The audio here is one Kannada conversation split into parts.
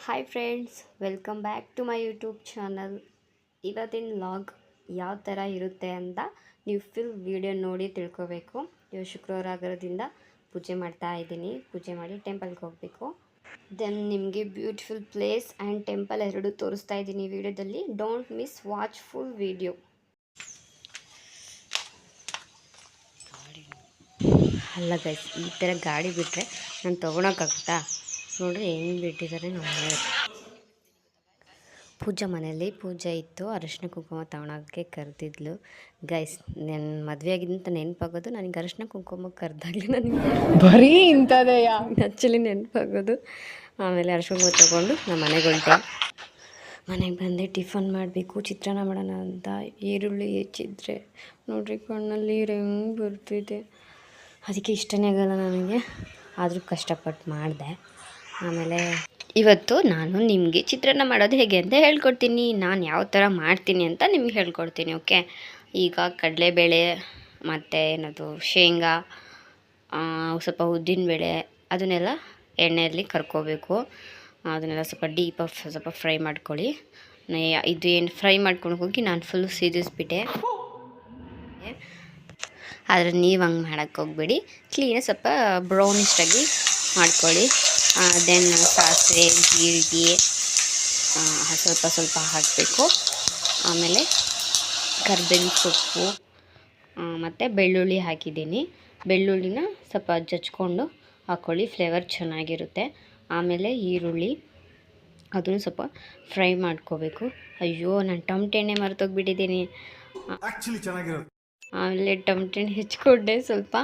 Hi friends, welcome back to my YouTube channel. ಇವತ್ತಿನ ವ್ಲಾಗ್ ಯಾವ ಥರ ಇರುತ್ತೆ ಅಂತ ನೀವು ಫುಲ್ ವಿಡಿಯೋ ನೋಡಿ ತಿಳ್ಕೊಬೇಕು. ಇವತ್ತು ಶುಕ್ರವಾರ ಆಗಿರೋದ್ರಿಂದ ಪೂಜೆ ಮಾಡ್ತಾ ಇದ್ದೀನಿ. ಪೂಜೆ ಮಾಡಿ ಟೆಂಪಲ್ಗೆ ಹೋಗಬೇಕು. ದೆನ್ ನಿಮಗೆ ಬ್ಯೂಟಿಫುಲ್ ಪ್ಲೇಸ್ ಆ್ಯಂಡ್ ಟೆಂಪಲ್ ಎರಡು ತೋರಿಸ್ತಾ ಇದ್ದೀನಿ ವಿಡಿಯೋದಲ್ಲಿ. Don't miss, watch full video. ಅಲ್ಲ ಗೈಸ್, ಈ ಥರ ಗಾಡಿ ಬಿಟ್ಟರೆ ನಾನು ತೊಗೊಳಕ್ಕಾಗ್ತಾ? ನೋಡ್ರಿ ಹೆಂಗೆ ಬಿಟ್ಟಿದ್ದಾರೆ ನಮ್ಮ ಮನೆಯವರು. ಪೂಜಾ ಮನೆಯಲ್ಲಿ ಪೂಜೆ ಇತ್ತು, ಅರಿಶಿನ ಕುಂಕುಮ ತಗೊಳಕ್ಕೆ ಕರೆದಿದ್ಲು. ಗೈಸ್, ನನ್ನ ಮದುವೆ ಆಗಿದ್ದಂತ ನೆನಪಾಗೋದು ನನಗೆ ಅರಿಶಿನ ಕುಂಕುಮ ಕರೆದಾಗಲೇ ನನಗೆ ಬರೀ ಇಂಥದೆಯ ಆ್ಯಕ್ಚುಲಿ ನೆನಪಾಗೋದು. ಆಮೇಲೆ ಅರಿಶಿನ ಕುಂಕುಮ ತೊಗೊಂಡು ನಮ್ಮ ಮನೆಗೆ ಹೊರಟೆ. ಮನೆಗೆ ಬಂದೆ ಟಿಫನ್ ಮಾಡಬೇಕು, ಚಿತ್ರಾನ್ನ ಮಾಡೋಣ ಅಂತ ಈರುಳ್ಳಿ ಹೆಚ್ಚಿದ್ರೆ ನೋಡ್ರಿ ಕಣ್ಣಲ್ಲಿ ನೀರು ಹೆಂಗೆ ಬರ್ತಿದೆ. ಅದಕ್ಕೆ ಇಷ್ಟನೇ ಆಗಲ್ಲ ನನಗೆ, ಆದರೂ ಕಷ್ಟಪಟ್ಟು ಮಾಡಿದೆ. ಆಮೇಲೆ ಇವತ್ತು ನಾನು ನಿಮಗೆ ಚಿತ್ರಾನ್ನ ಮಾಡೋದು ಹೇಗೆ ಅಂತ ಹೇಳ್ಕೊಡ್ತೀನಿ. ನಾನು ಯಾವ ಥರ ಮಾಡ್ತೀನಿ ಅಂತ ನಿಮ್ಗೆ ಹೇಳ್ಕೊಡ್ತೀನಿ. ಓಕೆ, ಈಗ ಕಡಲೆಬೇಳೆ ಮತ್ತು ಏನದು ಶೇಂಗಾ, ಸ್ವಲ್ಪ ಉದ್ದಿನಬೇಳೆ ಅದನ್ನೆಲ್ಲ ಎಣ್ಣೆಯಲ್ಲಿ ಕರ್ಕೋಬೇಕು. ಅದನ್ನೆಲ್ಲ ಸ್ವಲ್ಪ ಡೀಪಾಗಿ ಸ್ವಲ್ಪ ಫ್ರೈ ಮಾಡ್ಕೊಳ್ಳಿ. ಇದು ಏನು ಫ್ರೈ ಮಾಡ್ಕೊಂಡು ಹೋಗಿ ನಾನು ಫುಲ್ಲು ಸೀದಿಸ್ಬಿಟ್ಟೆ. ಆದರೆ ನೀವು ಹಂಗೆ ಮಾಡೋಕ್ಕೆ ಹೋಗ್ಬೇಡಿ, ಕ್ಲೀನಾಗಿ ಸ್ವಲ್ಪ ಬ್ರೌನಿಷ್ಟಾಗಿ ಮಾಡ್ಕೊಳ್ಳಿ. ದೆನ್ ಸಾಸಿವೆ, ಜೀರಿಗೆ ಸ್ವಲ್ಪ ಸ್ವಲ್ಪ ಹಾಕಬೇಕು. ಆಮೇಲೆ ಕರಿಬೇವಿನ ಸೊಪ್ಪು ಮತ್ತು ಬೆಳ್ಳುಳ್ಳಿ ಹಾಕಿದ್ದೀನಿ. ಬೆಳ್ಳುಳ್ಳಿನ ಸ್ವಲ್ಪ ಜಜ್ಕೊಂಡು ಹಾಕ್ಕೊಳ್ಳಿ, ಫ್ಲೇವರ್ ಚೆನ್ನಾಗಿರುತ್ತೆ. ಆಮೇಲೆ ಈರುಳ್ಳಿ ಅದನ್ನು ಸ್ವಲ್ಪ ಫ್ರೈ ಮಾಡ್ಕೋಬೇಕು. ಅಯ್ಯೋ, ನಾನು ಟೊಮೆಟೊ ಎಣ್ಣೆ ಮರೆತೋಗ್ಬಿಟ್ಟಿದ್ದೀನಿ. ಆಮೇಲೆ ಟೊಮೆಟೊ ಹಣ್ಣು ಹೆಚ್ಕೊಂಡೆ, ಸ್ವಲ್ಪ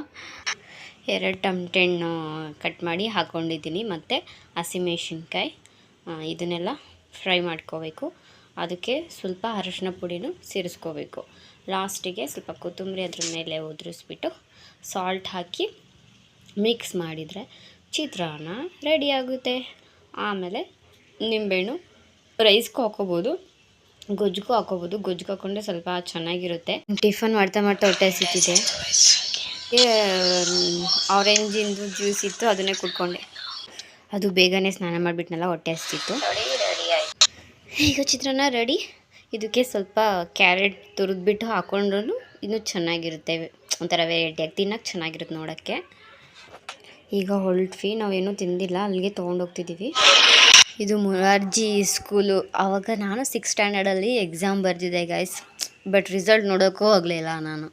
2 ಟೊಮೆಟೊ ಹಣ್ಣು ಕಟ್ ಮಾಡಿ ಹಾಕ್ಕೊಂಡಿದ್ದೀನಿ. ಮತ್ತು ಹಸಿಮೆಣ್ಸಿನ್ಕಾಯಿ ಇದನ್ನೆಲ್ಲ ಫ್ರೈ ಮಾಡ್ಕೋಬೇಕು. ಅದಕ್ಕೆ ಸ್ವಲ್ಪ ಅರಿಶಿನ ಪುಡಿನೂ ಸೇರಿಸ್ಕೋಬೇಕು. ಲಾಸ್ಟಿಗೆ ಸ್ವಲ್ಪ ಕೊತ್ತಂಬರಿ ಅದ್ರ ಮೇಲೆ ಉದುರಿಸ್ಬಿಟ್ಟು ಸಾಲ್ಟ್ ಹಾಕಿ ಮಿಕ್ಸ್ ಮಾಡಿದರೆ ಚಿತ್ರಾನ್ನ ರೆಡಿಯಾಗುತ್ತೆ. ಆಮೇಲೆ ನಿಂಬೆಹಣ್ಣು ರೈಸ್ಗೂ ಹಾಕೋಬೋದು, ಗೊಜ್ಜಿಗೂ ಹಾಕೋಬೋದು. ಗೊಜ್ಜಿಗೆ ಹಾಕ್ಕೊಂಡ್ರೆ ಸ್ವಲ್ಪ ಚೆನ್ನಾಗಿರುತ್ತೆ. ಟಿಫನ್ ಮಾಡ್ತಾ ಹೊಟ್ಟೆ ಹಸಿತಿದೆ. ಆರೆಂಜಿಂದು ಜ್ಯೂಸ್ ಇತ್ತು, ಅದನ್ನೇ ಕುಡ್ಕೊಂಡೆ. ಅದು ಬೇಗನೆ ಸ್ನಾನ ಮಾಡಿಬಿಟ್ನಲ್ಲ, ಹೊಟ್ಟೆ ಹಸಿತಿತ್ತು. ಈಗ ಚಿತ್ರಾನ್ನ ರೆಡಿ. ಇದಕ್ಕೆ ಸ್ವಲ್ಪ ಕ್ಯಾರೆಟ್ ತುರಿದ್ಬಿಟ್ಟು ಹಾಕ್ಕೊಂಡ್ರೂ ಇನ್ನೂ ಚೆನ್ನಾಗಿರುತ್ತೆ, ಒಂಥರ ವೆರೈಟಿಯಾಗಿ ತಿನ್ನೋಕ್ಕೆ ಚೆನ್ನಾಗಿರುತ್ತೆ ನೋಡೋಕ್ಕೆ. ಈಗ ಹೊರಟ್ವಿ, ನಾವೇನೂ ತಿಂದಿಲ್ಲ, ಅಲ್ಲಿಗೆ ತೊಗೊಂಡೋಗ್ತಿದ್ದೀವಿ. ಇದು ಮೊರಾರ್ಜಿ ಸ್ಕೂಲು. ಆವಾಗ ನಾನು 6th ಸ್ಟ್ಯಾಂಡರ್ಡಲ್ಲಿ ಎಕ್ಸಾಮ್ ಬರೆದಿದ್ದೆ ಗೈಸ್, ಬಟ್ ರಿಸಲ್ಟ್ ನೋಡೋಕ್ಕೂ ಹೋಗಲಿಲ್ಲ ನಾನು.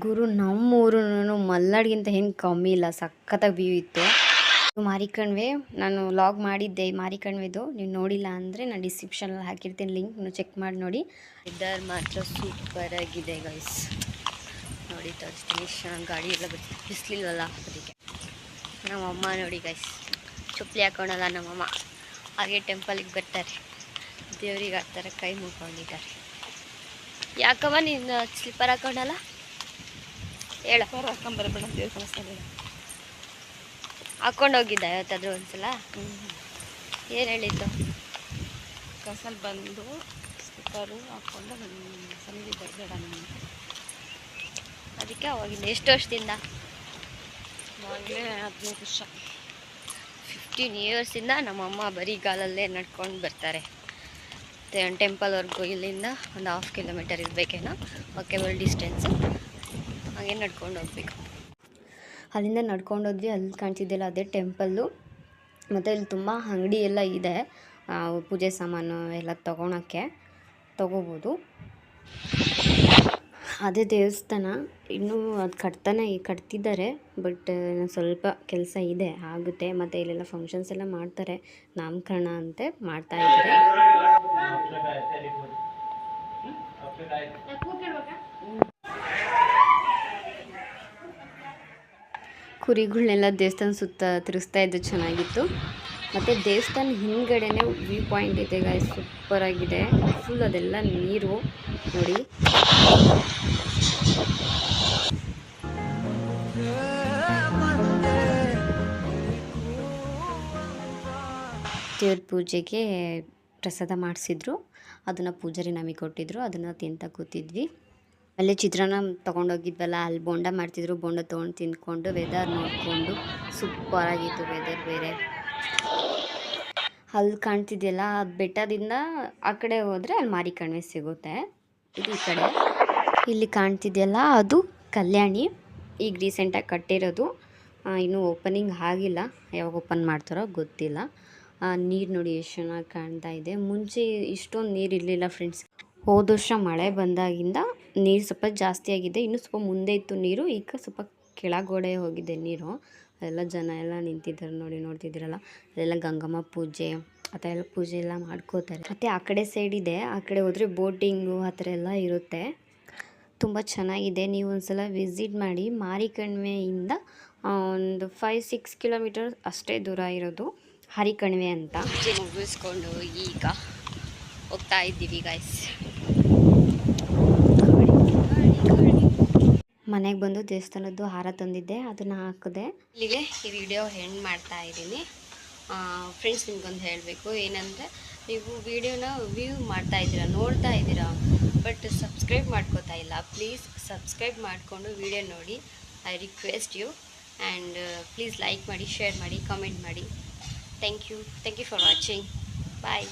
ಗುರು, ನಮ್ಮೂರು ಮಲ್ನಾಡ್ಗಿಂತ ಏನು ಕಮ್ಮಿ ಇಲ್ಲ, ಸಖತ್ತಾಗಿ ವ್ಯೂ ಇತ್ತು. ಮಾರಿಕಣಿವೆ ನಾನು ವ್ಲಾಗ್ ಮಾಡಿದ್ದೆ, ಮಾರಿಕಣಿವೆದು. ನೀವು ನೋಡಿಲ್ಲ ಅಂದರೆ ನಾನು ಡಿಸ್ಕ್ರಿಪ್ಷನಲ್ಲಿ ಹಾಕಿರ್ತೀನಿ ಲಿಂಕ್, ನೀವು ಚೆಕ್ ಮಾಡಿ ನೋಡಿ. ವೆದರ್ ಮಾತ್ರ ಸೂಪರಾಗಿದೆ ಗೈಸ್. ನೋಡಿ ತೋರಿಸ್ತೀನಿ, ಗಾಡಿ ಎಲ್ಲ ಬಿಸಿಲಿಲ್ವಲ್ಲ ಅದಕ್ಕೆ. ನಮ್ಮಮ್ಮ ನೋಡಿ ಗೈಸ್, ಚಪ್ಪಲಿ ಹಾಕ್ಕೊಳಲ್ಲ ನಮ್ಮಮ್ಮ, ಹಾಗೆ ಟೆಂಪಲಿಗೆ ಬರ್ತಾರೆ, ದೇವ್ರಿಗೆ ಹಾಕ್ತಾರೆ, ಕೈ ಮುಗ್ಕೊಂಡಿದ್ದಾರೆ. ಯಾಕಮ್ಮ ನೀನು ಸ್ಲಿಪ್ಪರ್ ಹಾಕ್ಕೊಂಡಲ್ಲ? ಹೇಳ, ಹಾಕೊಂಬರಬೇಡ ದೇವಸ್ಥಾನ ಹಾಕ್ಕೊಂಡೋಗಿದ್ದ ಯಾವತ್ತಾದ್ರೂ ಒಂದ್ಸಲ? ಏನು ಹೇಳಿದ್ದು? ಕಸಲ್ಲಿ ಬಂದು ಸ್ಲಿಪ್ಪರು ಹಾಕ್ಕೊಂಡು ಸಂಜೆ ಬರಬೇಡ ನಾನು, ಅದಕ್ಕೆ ಅವಾಗಿಂದ. ಎಷ್ಟು ವರ್ಷದಿಂದ? ಆಗಲೇ 15 ವರ್ಷ. 15 ಇಯರ್ಸಿಂದ ನಮ್ಮಮ್ಮ ಬರೀ ಗಾಲಲ್ಲೇ ನಡ್ಕೊಂಡು ಬರ್ತಾರೆ ಟೆಂಪಲ್ವರೆಗೂ. ಇಲ್ಲಿಂದ ಒಂದು 1/2 ಕಿಲೋಮೀಟರ್ ಇರಬೇಕೇನೋ, ವಾಕೇಬಲ್ ಡಿಸ್ಟೆನ್ಸು. ಹಾಗೆ ನಡ್ಕೊಂಡು ಹೋಗ್ಬೇಕು. ಅಲ್ಲಿಂದ ನಡ್ಕೊಂಡೋದ್ವಿ. ಅಲ್ಲಿ ಕಾಣ್ತಿದ್ದೆಲ್ಲ ಅದೇ ಟೆಂಪಲ್ಲು. ಮತ್ತು ಇಲ್ಲಿ ತುಂಬ ಅಂಗಡಿ ಎಲ್ಲ ಇದೆ, ಪೂಜೆ ಸಾಮಾನು ಎಲ್ಲ ತೊಗೋಬೋದು. ಅದೇ ದೇವಸ್ಥಾನ. ಇನ್ನೂ ಅದು ಕಟ್ತಿದ್ದಾರೆ, ಬಟ್ ಸ್ವಲ್ಪ ಕೆಲಸ ಇದೆ, ಆಗುತ್ತೆ. ಮತ್ತು ಇಲ್ಲೆಲ್ಲ ಫಂಕ್ಷನ್ಸ್ ಎಲ್ಲ ಮಾಡ್ತಾರೆ, ನಾಮಕರಣ ಅಂತೆ ಮಾಡ್ತಾ ಇದ್ದಾರೆ. ಕುರಿಗಳನ್ನೆಲ್ಲ ದೇವಸ್ಥಾನ ಸುತ್ತ ತಿರುಗಿಸ್ತಾ ಇದ್ದು, ಚೆನ್ನಾಗಿತ್ತು. ಮತ್ತು ದೇವಸ್ಥಾನ ಹಿಂದ್ಗಡೆನೇ ವ್ಯೂ ಪಾಯಿಂಟ್ ಇದೆ ಗಾಯ್ಸ್, ಸೂಪರಾಗಿದೆ. ಫುಲ್ ಅದೆಲ್ಲ ನೀರು ನೋಡಿ. ದೇವ್ರ ಪೂಜೆಗೆ ಪ್ರಸಾದ ಮಾಡಿಸಿದ್ರು, ಅದನ್ನು ಪೂಜಾರಿ ನಮಗೆ ಕೊಟ್ಟಿದ್ರು, ಅದನ್ನು ತಿಂತ ಕೂತಿದ್ವಿ. ಅಲ್ಲೇ ಚಿತ್ರಾನ್ನ ತೊಗೊಂಡೋಗಿದ್ವಲ್ಲ, ಅಲ್ಲಿ ಬೋಂಡ ಮಾಡ್ತಿದ್ರು. ಬೋಂಡ ತೊಗೊಂಡು ತಿಂದ್ಕೊಂಡು ವೆದರ್ ನೋಡಿಕೊಂಡು ಸೂಪರಾಗಿತ್ತು ವೆದರ್ ಬೇರೆ. ಅಲ್ಲಿ ಕಾಣ್ತಿದೆಯಲ್ಲ, ಅದು ಬೆಟ್ಟದಿಂದ ಆ ಕಡೆ ಹೋದರೆ ಅಲ್ಲಿ ಮಾರಿ ಕಣಿವೆ ಸಿಗುತ್ತೆ. ಇದು ಈ ಕಡೆ ಇಲ್ಲಿ ಕಾಣ್ತಿದೆಯಲ್ಲ ಅದು ಕಲ್ಯಾಣಿ. ಈಗ ರೀಸೆಂಟಾಗಿ ಕಟ್ಟಿರೋದು, ಇನ್ನೂ ಓಪನಿಂಗ್ ಆಗಿಲ್ಲ. ಯಾವಾಗ ಓಪನ್ ಮಾಡ್ತಾರೋ ಗೊತ್ತಿಲ್ಲ. ನೀರು ನೋಡಿ ಎಷ್ಟು ಚೆನ್ನಾಗಿ ಕಾಣ್ತಾ ಇದೆ. ಮುಂಚೆ ಇಷ್ಟೊಂದು ನೀರು ಇರಲಿಲ್ಲ ಫ್ರೆಂಡ್ಸ್. ಹೋದ ವರ್ಷ ಮಳೆ ಬಂದಾಗಿಂದ ನೀರು ಸ್ವಲ್ಪ ಜಾಸ್ತಿ ಆಗಿದೆ. ಇನ್ನೂ ಸ್ವಲ್ಪ ಮುಂದೆ ಇತ್ತು ನೀರು, ಈಗ ಸ್ವಲ್ಪ ಕೆಳಗಡೆ ಹೋಗಿದೆ ನೀರು. ಅದೆಲ್ಲ ಜನ ಎಲ್ಲ ನಿಂತಿದ್ದಾರೆ ನೋಡಿ, ನೋಡ್ತಿದ್ದೀರಲ್ಲ. ಅದೆಲ್ಲ ಗಂಗಮ್ಮ ಪೂಜೆ ಆ ಥರ ಎಲ್ಲ ಪೂಜೆ ಎಲ್ಲ ಮಾಡ್ಕೋತಾರೆ. ಮತ್ತು ಆ ಕಡೆ ಸೈಡ್ ಇದೆ, ಆ ಕಡೆ ಹೋದರೆ ಬೋಟಿಂಗು ಆ ಥರ ಎಲ್ಲ ಇರುತ್ತೆ. ತುಂಬ ಚೆನ್ನಾಗಿದೆ. ನೀವು ಒಂದ್ಸಲ ವಿಸಿಟ್ ಮಾಡಿ. ಮಾರಿಕಣಿವೆಯಿಂದ ಒಂದು 5-6 ಕಿಲೋಮೀಟರ್ ಅಷ್ಟೇ ದೂರ ಇರೋದು ಹರಿಕಣಿವೆ ಅಂತ. ಮುಗಿಸ್ಕೊಂಡು ಈಗ ಹೋಗ್ತಾ ಇದ್ದೀವಿ ಗೈಸ್. ಮನೆಗೆ ಬಂದು ದೇವಸ್ಥಾನದ್ದು ಹಾರ ತಂದಿದ್ದೆ, ಅದನ್ನು ಹಾಕಿದೆ. ಇಲ್ಲಿಗೆ ಈ ವಿಡಿಯೋ ಎಂಡ್ ಮಾಡ್ತಾ ಇದ್ದೀನಿ. ಫ್ರೆಂಡ್ಸ್, ನಿಮ್ಗೊಂದು ಹೇಳಬೇಕು ಏನಂದರೆ, ನೀವು ವಿಡಿಯೋನ ವ್ಯೂ ಮಾಡ್ತಾ ಇದ್ದೀರಾ, ನೋಡ್ತಾ ಇದ್ದೀರಾ, ಬಟ್ ಸಬ್ಸ್ಕ್ರೈಬ್ ಮಾಡ್ಕೋತಾ ಇಲ್ಲ. ಪ್ಲೀಸ್ ಸಬ್ಸ್ಕ್ರೈಬ್ ಮಾಡಿಕೊಂಡು ವಿಡಿಯೋ ನೋಡಿ. I request you. And please like ಮಾಡಿ, ಶೇರ್ ಮಾಡಿ, ಕಾಮೆಂಟ್ ಮಾಡಿ. Thank you for watching. Bye.